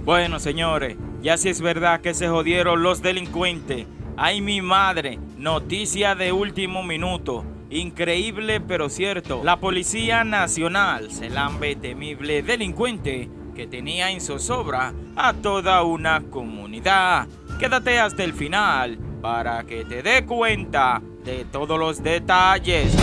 Bueno, señores, ya si es verdad que se jodieron los delincuentes. Ay, mi madre, noticia de último minuto. Increíble pero cierto. La Policía Nacional se lambe temible delincuente que tenía en zozobra a toda una comunidad. Quédate hasta el final para que te dé cuenta de todos los detalles.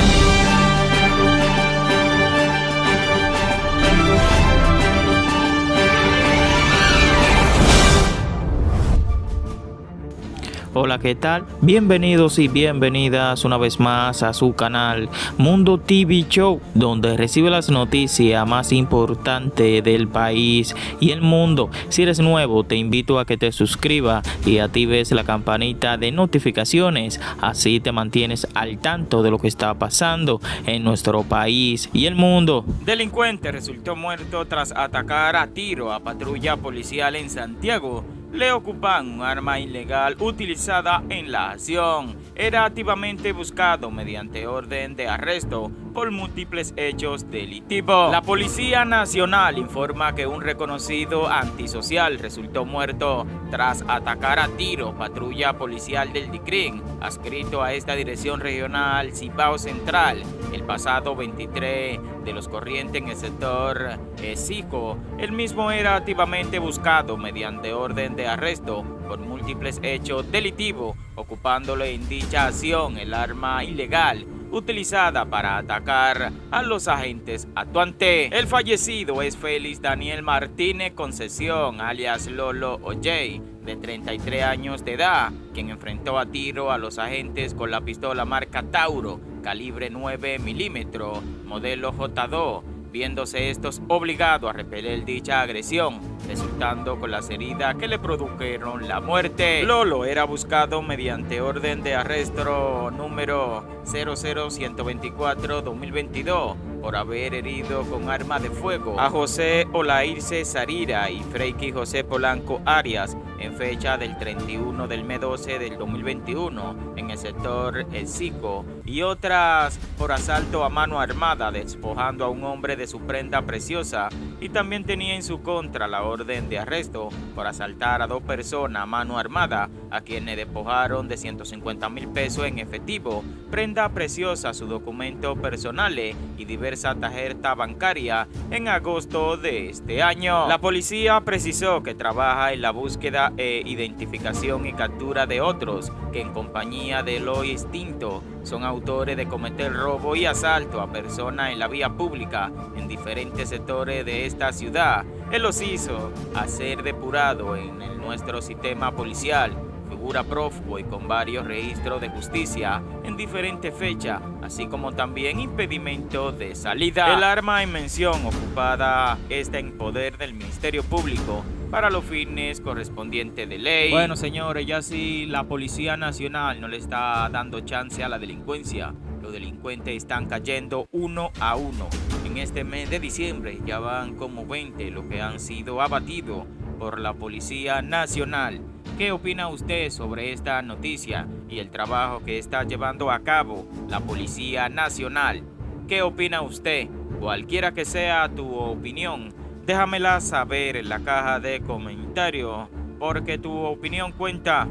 Hola, ¿qué tal? Bienvenidos y bienvenidas una vez más a su canal Mundo TV Show, donde recibe las noticias más importantes del país y el mundo. Si eres nuevo, te invito a que te suscribas y actives la campanita de notificaciones, así te mantienes al tanto de lo que está pasando en nuestro país y el mundo. Delincuente resultó muerto tras atacar a tiro a patrulla policial en Santiago. Le ocupan un arma ilegal utilizada en la acción. Era activamente buscado mediante orden de arresto por múltiples hechos delictivos. La Policía Nacional informa que un reconocido antisocial resultó muerto tras atacar a tiro patrulla policial del DICRIN, adscrito a esta dirección regional Cibao Central, el pasado 23 de los corrientes en el sector Sico. El mismo era activamente buscado mediante orden de arresto por múltiples hechos delictivos, ocupándole en dicha acción el arma ilegal utilizada para atacar a los agentes actuantes. El fallecido es Félix Daniel Martínez Concesión, alias Lolo Ojei, de 33 años de edad, quien enfrentó a tiro a los agentes con la pistola marca Tauro, calibre 9 milímetros, modelo J2, viéndose estos obligados a repeler dicha agresión, resultando con las heridas que le produjeron la muerte. Lolo era buscado mediante orden de arresto número 00124-2022 por haber herido con arma de fuego a José Olairse Sarira y Freiki José Polanco Arias en fecha del 31 del mes 12 del 2021 en el sector El Sico, y otras por asalto a mano armada despojando a un hombre de su prenda preciosa, y también tenía en su contra la orden de arresto por asaltar a 2 personas a mano armada, a quienes despojaron de 150,000 pesos en efectivo, prenda preciosa, sus documentos personales y diversas tarjetas bancarias en agosto de este año. La policía precisó que trabaja en la búsqueda e identificación y captura de otros que en compañía de los instintos son autores de cometer robo y asalto a personas en la vía pública en diferentes sectores de esta ciudad. Él los hizo a ser depurado en nuestro sistema policial, figura prófugo y con varios registros de justicia en diferentes fechas, así como también impedimento de salida. El arma en mención ocupada está en poder del Ministerio Público para los fines correspondientes de ley. Bueno, señores, ya si la Policía Nacional no le está dando chance a la delincuencia, los delincuentes están cayendo uno a uno. En este mes de diciembre ya van como 20 los que han sido abatidos por la Policía Nacional. ¿Qué opina usted sobre esta noticia y el trabajo que está llevando a cabo la Policía Nacional? ¿Qué opina usted? Cualquiera que sea tu opinión, déjamela saber en la caja de comentarios, porque tu opinión cuenta.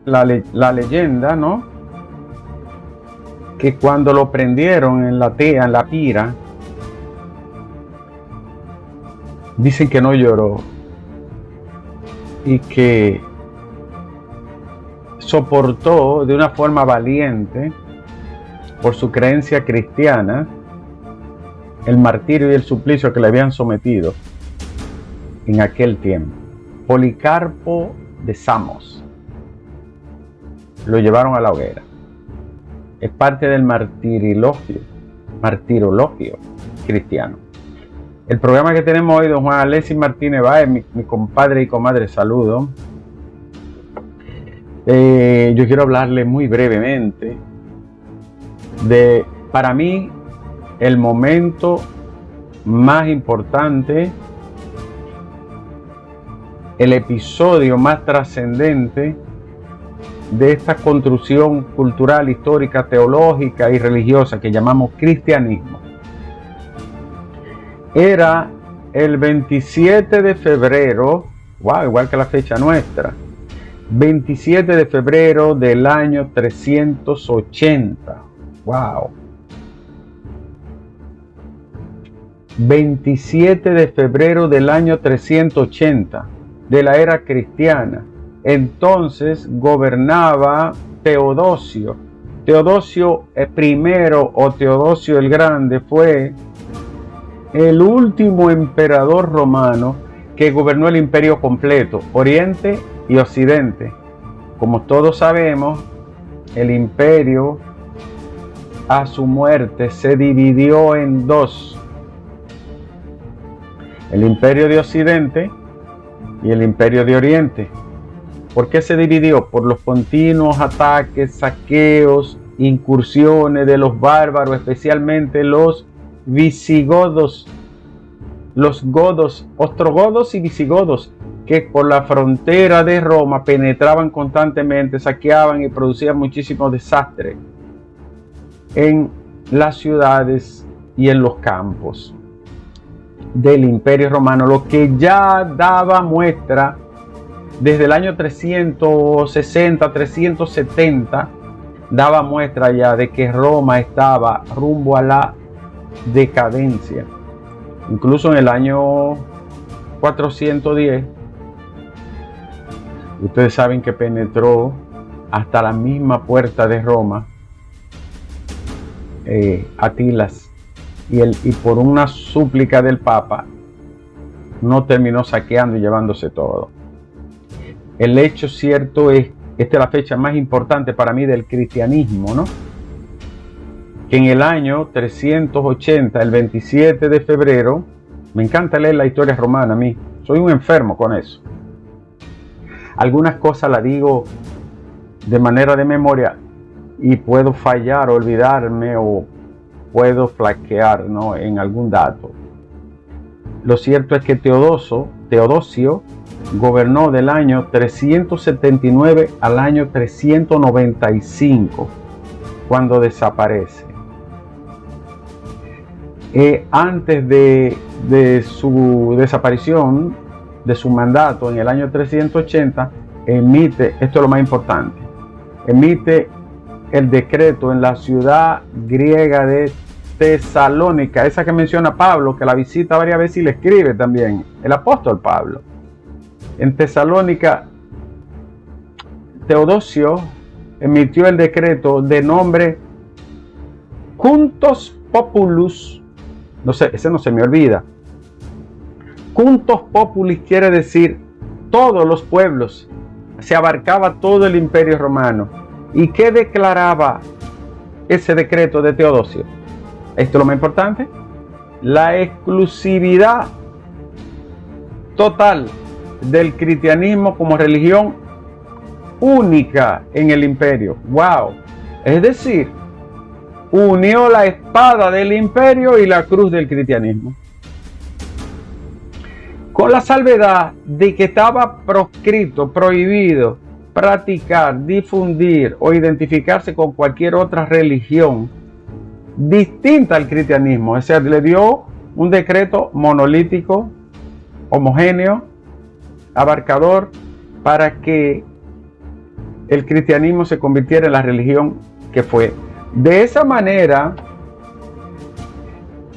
La leyenda, ¿no? Que cuando lo prendieron en la pira, dicen que no lloró y que soportó de una forma valiente, por su creencia cristiana, el martirio y el suplicio que le habían sometido en aquel tiempo. Policarpo de Samos lo llevaron a la hoguera. Es parte del martirologio cristiano. El programa que tenemos hoy, don Juan Alexis Martínez Báez, mi compadre y comadre, saludo. Yo quiero hablarle muy brevemente de, para mí, el momento más importante, el episodio más trascendente de esta construcción cultural, histórica, teológica y religiosa que llamamos cristianismo. Era el 27 de febrero Wow, igual que la fecha nuestra. 27 de febrero del año 380. Wow. 27 de febrero del año 380 de la era cristiana. Entonces gobernaba Teodosio. Teodosio I o Teodosio el Grande fue el último emperador romano que gobernó el imperio completo, Oriente y Occidente. Como todos sabemos, el imperio a su muerte se dividió en dos: el imperio de Occidente y el imperio de Oriente. ¿Por qué se dividió? Por los continuos ataques, saqueos, incursiones de los bárbaros, especialmente los visigodos, los godos, ostrogodos y visigodos, que por la frontera de Roma penetraban constantemente, saqueaban y producían muchísimo desastre en las ciudades y en los campos del Imperio Romano, lo que ya daba muestra desde el año 360, 370, daba muestra ya de que Roma estaba rumbo a la decadencia. Incluso en el año 410, ustedes saben que penetró hasta la misma puerta de Roma Atilas, y por una súplica del Papa no terminó saqueando y llevándose todo. El hecho cierto es, esta es la fecha más importante para mí del cristianismo, ¿no? Que en el año 380, el 27 de febrero, me encanta leer la historia romana a mí, soy un enfermo con eso. Algunas cosas las digo de manera de memoria y puedo fallar, olvidarme o puedo flaquear, ¿no?, en algún dato. Lo cierto es que Teodosio gobernó del año 379 al año 395, cuando desaparece. Antes de su desaparición, de su mandato en el año 380, emite, esto es lo más importante, emite el decreto en la ciudad griega de Tesalónica, esa que menciona Pablo, que la visita varias veces y le escribe también, el apóstol Pablo. En Tesalónica, Teodosio emitió el decreto de nombre Quintus Populus. No sé, ese no se me olvida. Quintus Populis quiere decir todos los pueblos. Se abarcaba todo el imperio romano. ¿Y qué declaraba ese decreto de Teodosio? Esto es lo más importante: la exclusividad total del cristianismo como religión única en el imperio. ¡Wow! Es decir, unió la espada del imperio y la cruz del cristianismo, con la salvedad de que estaba proscrito, prohibido practicar, difundir o identificarse con cualquier otra religión distinta al cristianismo. O sea, le dio un decreto monolítico, homogéneo, abarcador, para que el cristianismo se convirtiera en la religión que fue. De esa manera,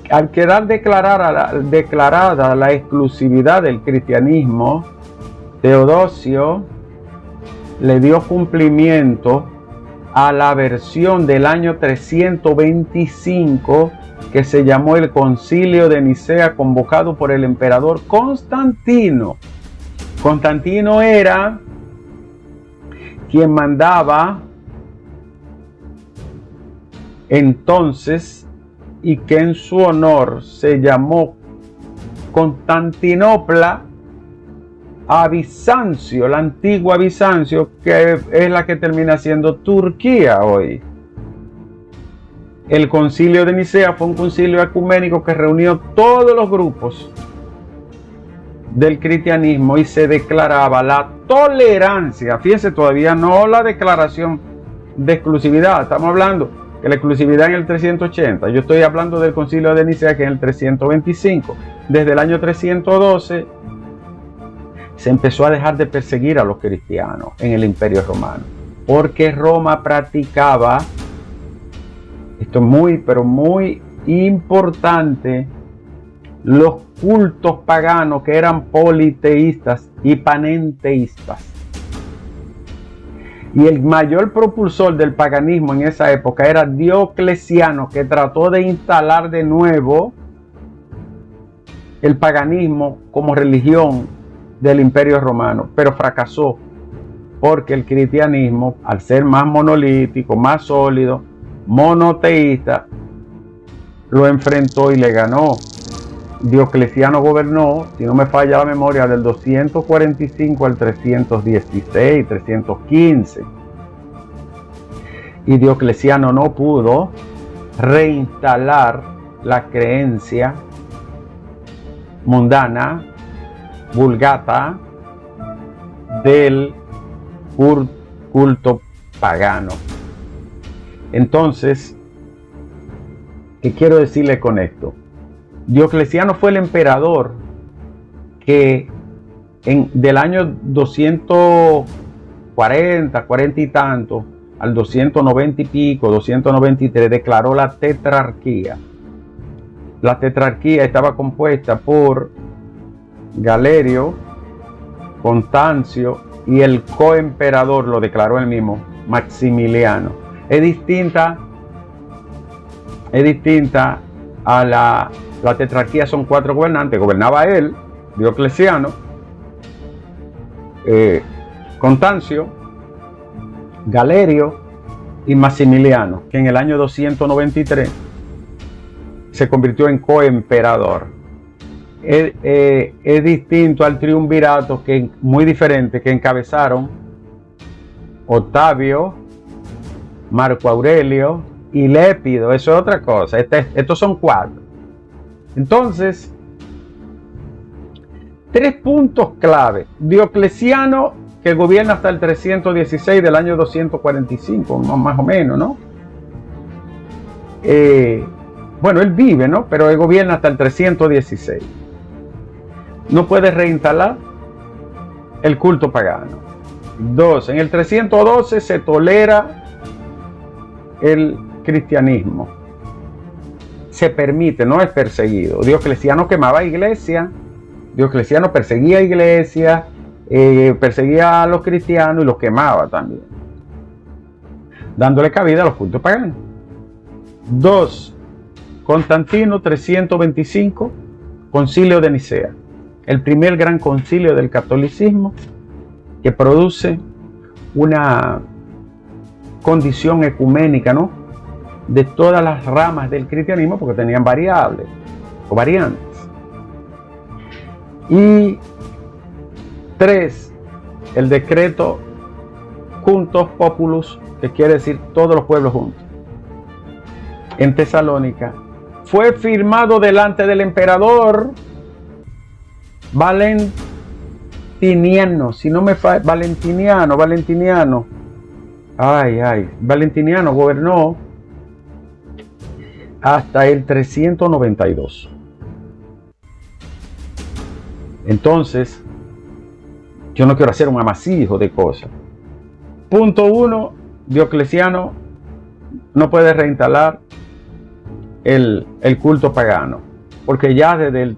al quedar declarada la exclusividad del cristianismo, Teodosio le dio cumplimiento a la versión del año 325 que se llamó el Concilio de Nicea, convocado por el emperador Constantino. Constantino era quien mandaba entonces, y que en su honor se llamó Constantinopla, a Bizancio, la antigua Bizancio, que es la que termina siendo Turquía hoy. El Concilio de Nicea fue un concilio ecuménico que reunió todos los grupos del cristianismo y se declaraba la tolerancia. Fíjense, todavía no la declaración de exclusividad, estamos hablando que la exclusividad en el 380, yo estoy hablando del Concilio de Nicea, que en el 325. Desde el año 312 se empezó a dejar de perseguir a los cristianos en el Imperio Romano, porque Roma practicaba, esto es muy, pero muy importante, los cultos paganos que eran politeístas y panenteístas. Y el mayor propulsor del paganismo en esa época era Diocleciano, que trató de instalar de nuevo el paganismo como religión del Imperio Romano, pero fracasó, porque el cristianismo, al ser más monolítico, más sólido, monoteísta, lo enfrentó y le ganó. Diocleciano gobernó, si no me falla la memoria, del 245 al 316, 315. Y Diocleciano no pudo reinstalar la creencia mundana, vulgata, del culto pagano. Entonces, ¿qué quiero decirle con esto? Diocleciano fue el emperador que del año 240, 40 y tanto, al 290 y pico, 293, declaró la tetrarquía. La tetrarquía estaba compuesta por Galerio, Constancio y el coemperador, lo declaró él mismo, Maximiliano. Es distinta a la tetrarquía. Son 4 gobernantes. Gobernaba él, Diocleciano, Constancio, Galerio y Maximiliano, que en el año 293 se convirtió en coemperador. Es distinto al triunvirato, que muy diferente, que encabezaron Octavio, Marco Aurelio y Lépido. Eso es otra cosa. Estos son 4. Entonces, 3 puntos clave. Diocleciano, que gobierna hasta el 316 del año 245, más o menos, ¿no? Bueno, él vive, ¿no? Pero él gobierna hasta el 316. No puede reinstalar el culto pagano. 2. En el 312 se tolera el cristianismo. Se permite, no es perseguido. Diocleciano quemaba iglesia. Diocleciano perseguía iglesia, perseguía a los cristianos y los quemaba también, dándole cabida a los cultos paganos. 2. Constantino, 325, concilio de Nicea, el primer gran concilio del catolicismo, que produce una condición ecuménica, ¿no?, de todas las ramas del cristianismo, porque tenían variables o variantes. Y 3. El decreto Juntos Populus, que quiere decir todos los pueblos juntos, en Tesalónica, fue firmado delante del emperador Valentiniano, si no me falla, Valentiniano, Valentiniano gobernó hasta el 392. Entonces, yo no quiero hacer un amasijo de cosas. Punto 1, Diocleciano no puede reinstalar el culto pagano, porque ya desde el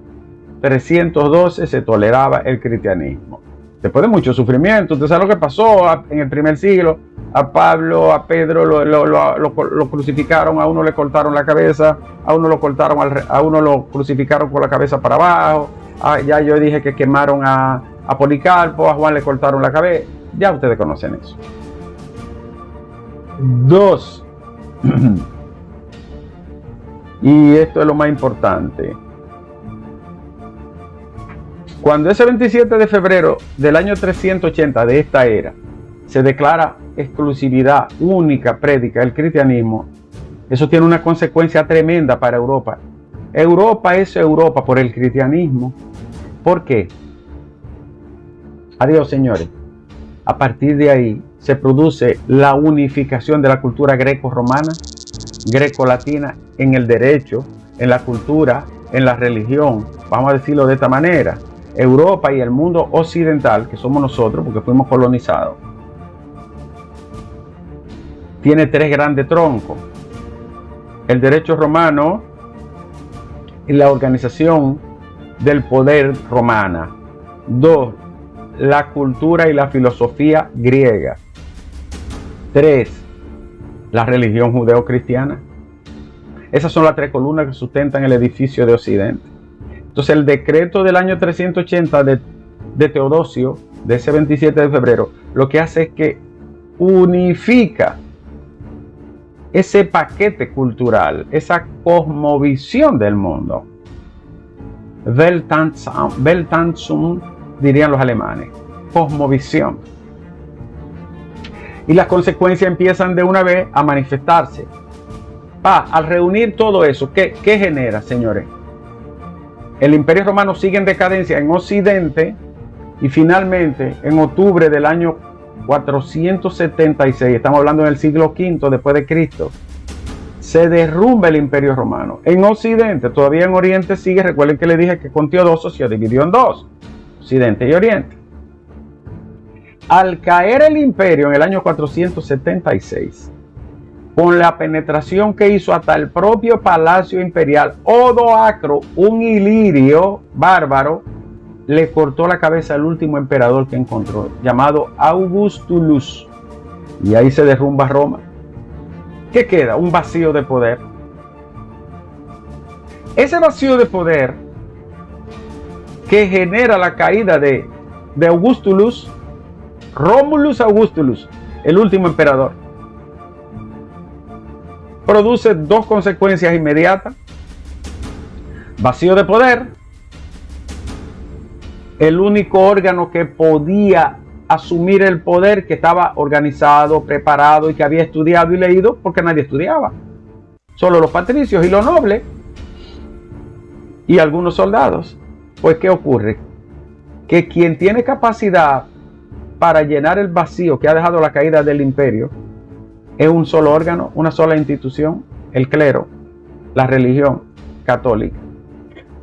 312 se toleraba el cristianismo. Después de mucho sufrimiento, ¿usted sabe lo que pasó en el primer siglo? A Pablo, a Pedro lo crucificaron, a uno le cortaron la cabeza, a uno lo crucificaron con la cabeza para abajo. Ya yo dije que quemaron a Policarpo, a Juan le cortaron la cabeza. Ya ustedes conocen eso. 2. Y esto es lo más importante. Cuando ese 27 de febrero del año 380 de esta era se declara exclusividad única prédica del cristianismo, eso tiene una consecuencia tremenda para Europa. Europa es Europa por el cristianismo. ¿Por qué? Adiós, señores. A partir de ahí se produce la unificación de la cultura greco-romana, greco-latina, en el derecho, en la cultura, en la religión, vamos a decirlo de esta manera. Europa y el mundo occidental, que somos nosotros porque fuimos colonizados, tiene tres grandes troncos: el derecho romano y la organización del poder romana. 2. La cultura y la filosofía griega. 3. La religión judeo-cristiana. Esas son las tres columnas que sustentan el edificio de Occidente. Entonces el decreto del año 380 de Teodosio, de ese 27 de febrero, lo que hace es que unifica ese paquete cultural, esa cosmovisión del mundo. Weltanschauung, dirían los alemanes. Cosmovisión. Y las consecuencias empiezan de una vez a manifestarse. Al reunir todo eso, ¿qué genera, señores? El Imperio Romano sigue en decadencia en Occidente y finalmente en octubre del año 476, estamos hablando en el siglo V después de Cristo, se derrumba el Imperio Romano. En Occidente, todavía en Oriente sigue. Recuerden que le dije que con Teodosio se dividió en dos, Occidente y Oriente. Al caer el imperio en el año 476, con la penetración que hizo hasta el propio palacio imperial, Odoacro, un ilirio bárbaro, le cortó la cabeza al último emperador que encontró, llamado Augustulus, y ahí se derrumba Roma. ¿Qué queda? Un vacío de poder. Ese vacío de poder que genera la caída de Augustulus, Romulus Augustulus, el último emperador, produce dos consecuencias inmediatas: vacío de poder. El único órgano que podía asumir el poder, que estaba organizado, preparado y que había estudiado y leído, porque nadie estudiaba, solo los patricios y los nobles y algunos soldados. Pues ¿qué ocurre? Que quien tiene capacidad para llenar el vacío que ha dejado la caída del imperio es un solo órgano, una sola institución: el clero, la religión católica.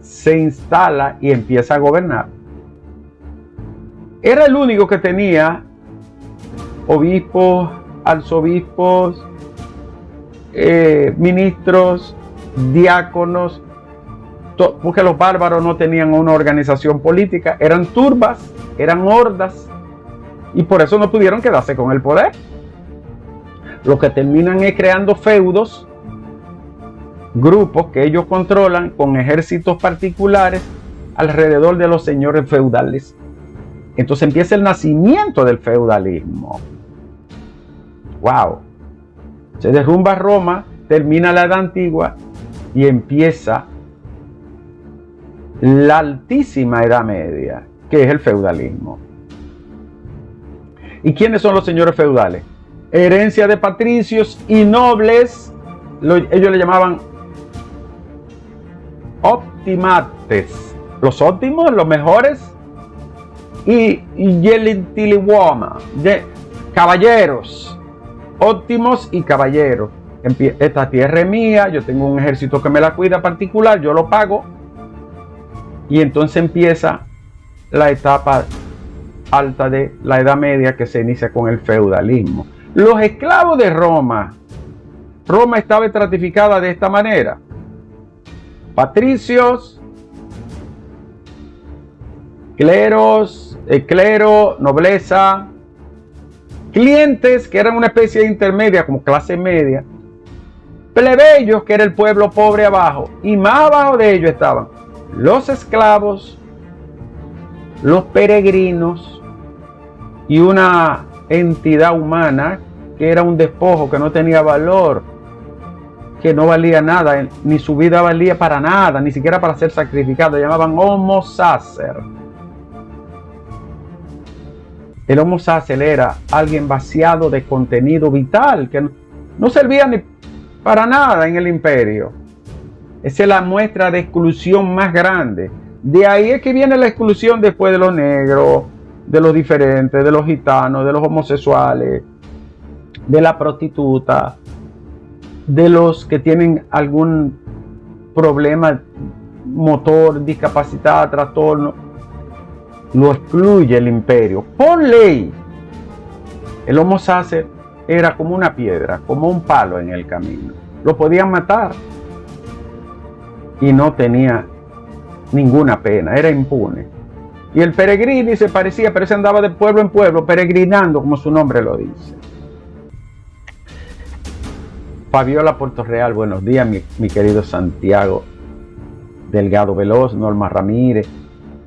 Se instala y empieza a gobernar. Era el único que tenía obispos, arzobispos, ministros, diáconos, porque los bárbaros no tenían una organización política, eran turbas, eran hordas, y por eso no pudieron quedarse con el poder. Lo que terminan es creando feudos, grupos que ellos controlan con ejércitos particulares alrededor de los señores feudales. Entonces empieza el nacimiento del feudalismo. ¡Wow! Se derrumba Roma, termina la Edad Antigua y empieza la altísima Edad Media, que es el feudalismo. ¿Y quiénes son los señores feudales? Herencia de patricios y nobles. Ellos le llamaban optimates, los óptimos, los mejores, y gentiliuoma, caballeros, óptimos y caballeros. Esta tierra es mía, yo tengo un ejército que me la cuida particular, yo lo pago. Y entonces empieza la etapa alta de la Edad Media, que se inicia con el feudalismo. Los esclavos de Roma. Roma estaba estratificada de esta manera: patricios, clero, nobleza, clientes, que eran una especie de intermedia como clase media, plebeyos, que era el pueblo pobre abajo, y más abajo de ellos estaban los esclavos, los peregrinos y una entidad humana que era un despojo, que no tenía valor, que no valía nada, ni su vida valía para nada, ni siquiera para ser sacrificado. Llamaban homo sacer. El homo sacer era alguien vaciado de contenido vital, que no servía ni para nada en el imperio. Esa es la muestra de exclusión más grande. De ahí es que viene la exclusión después de los negros, de los diferentes, de los gitanos, de los homosexuales, de la prostituta, de los que tienen algún problema motor, discapacidad, trastorno. lo excluye el imperio por ley. El Homo sacer era como una piedra, como un palo en el camino. Lo podían matar y no tenía ninguna pena, era impune. Y el peregrini se parecía, pero se andaba de pueblo en pueblo, peregrinando, como su nombre lo dice. Fabiola Puerto Real, buenos días, mi querido Santiago Delgado Veloz, Norma Ramírez,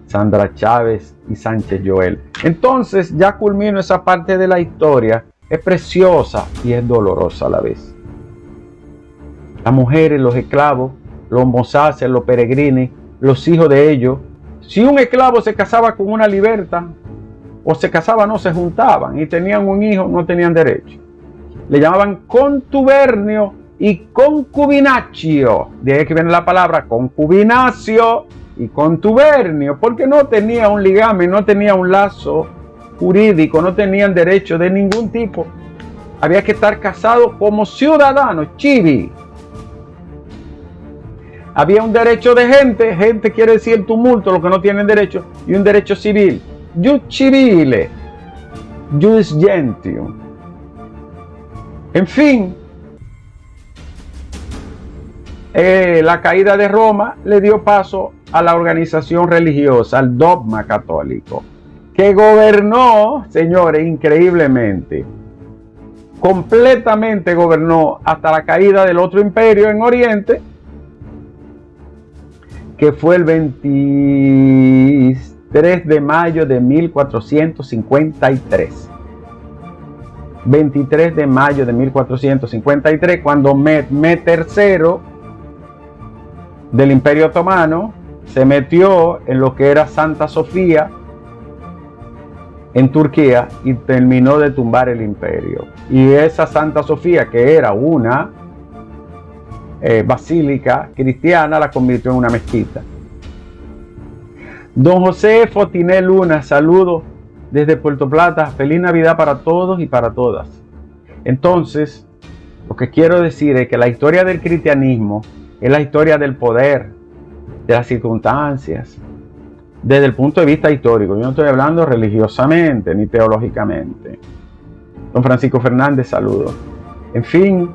Sandra Chávez y Sánchez Joel. Entonces ya culmino esa parte de la historia. Es preciosa y es dolorosa a la vez. Las mujeres, los esclavos, los mosaces, los peregrines, los hijos de ellos. Si un esclavo se casaba con una liberta, o se casaba, no se juntaban y tenían un hijo, no tenían derecho. Le llamaban contubernio y concubinaccio. De ahí que viene la palabra concubinacio y contubernio, porque no tenía un ligamen, no tenía un lazo jurídico, no tenían derecho de ningún tipo. Había que estar casado como ciudadano, chivi. Había un derecho de gente quiere decir el tumulto, los que no tienen derecho, y un derecho civil, jus civile, jus gentium. En fin, la caída de Roma le dio paso a la organización religiosa, al dogma católico, que gobernó, señores, increíblemente, completamente gobernó hasta la caída del otro imperio en Oriente, que fue el 23 de mayo de 1453. 23 de mayo de 1453, cuando Mehmed III del Imperio Otomano se metió en lo que era Santa Sofía en Turquía y terminó de tumbar el imperio. Y esa Santa Sofía, que era una basílica cristiana, la convirtió en una mezquita. Don José Fotiné Luna, saludos desde Puerto Plata. Feliz Navidad para todos y para todas. Entonces, lo que quiero decir es que la historia del cristianismo es la historia del poder, de las circunstancias, desde el punto de vista histórico. Yo no estoy hablando religiosamente ni teológicamente. Don Francisco Fernández, saludos. En fin,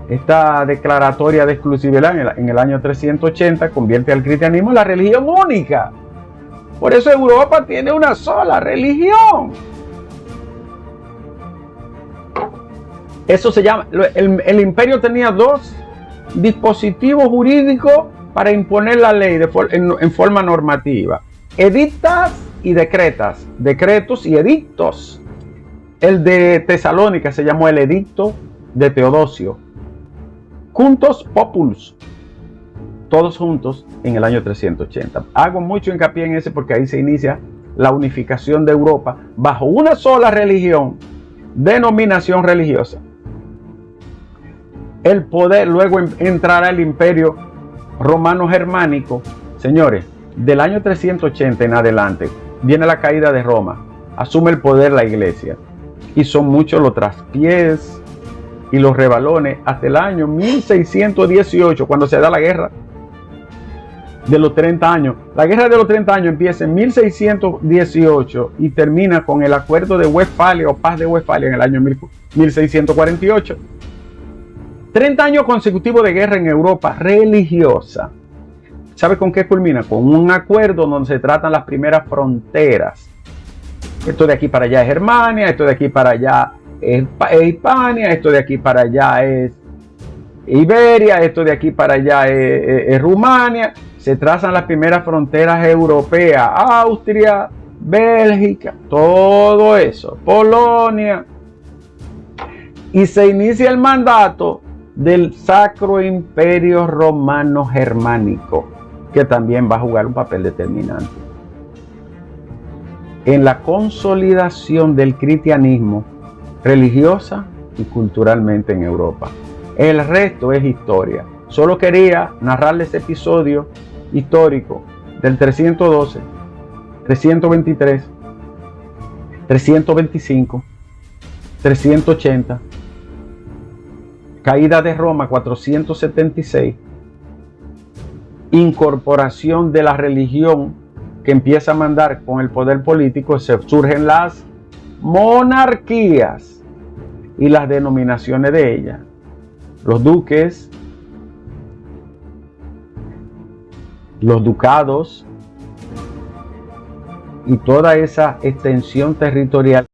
esta declaratoria de exclusividad en el año 380 convierte al cristianismo en la religión única. Por eso Europa tiene una sola religión. Eso se llama, el imperio tenía dos dispositivos jurídicos para imponer la ley en forma normativa: edictas y decretas, decretos y edictos. El de Tesalónica se llamó el edicto de Teodosio, Juntos Populus, todos juntos en el año 380. Hago mucho hincapié en ese porque ahí se inicia la unificación de Europa bajo una sola religión, denominación religiosa. El poder, luego entrará el imperio romano germánico. Señores, del año 380 en adelante viene la caída de Roma, asume el poder la iglesia y son muchos los traspiés y los rebalones hasta el año 1618, cuando se da la guerra de los 30 años. La guerra de los 30 años empieza en 1618 y termina con el acuerdo de Westfalia o paz de Westfalia en el año 1648. 30 años consecutivos de guerra en Europa religiosa. ¿Sabe con qué culmina? Con un acuerdo donde se tratan las primeras fronteras. Esto de aquí para allá es Germania, esto de aquí para allá es Hispania, esto de aquí para allá es Iberia, esto de aquí para allá es Rumania. Se trazan las primeras fronteras europeas, Austria, Bélgica, todo eso, Polonia. Y se inicia el mandato del Sacro Imperio Romano Germánico, que también va a jugar un papel determinante en la consolidación del cristianismo religiosa y culturalmente en Europa. El resto es historia. Solo quería narrarles este episodio histórico del 312, 323, 325, 380, caída de Roma 476, incorporación de la religión que empieza a mandar con el poder político, se surgen las monarquías y las denominaciones de ellas. Los duques, los ducados y toda esa extensión territorial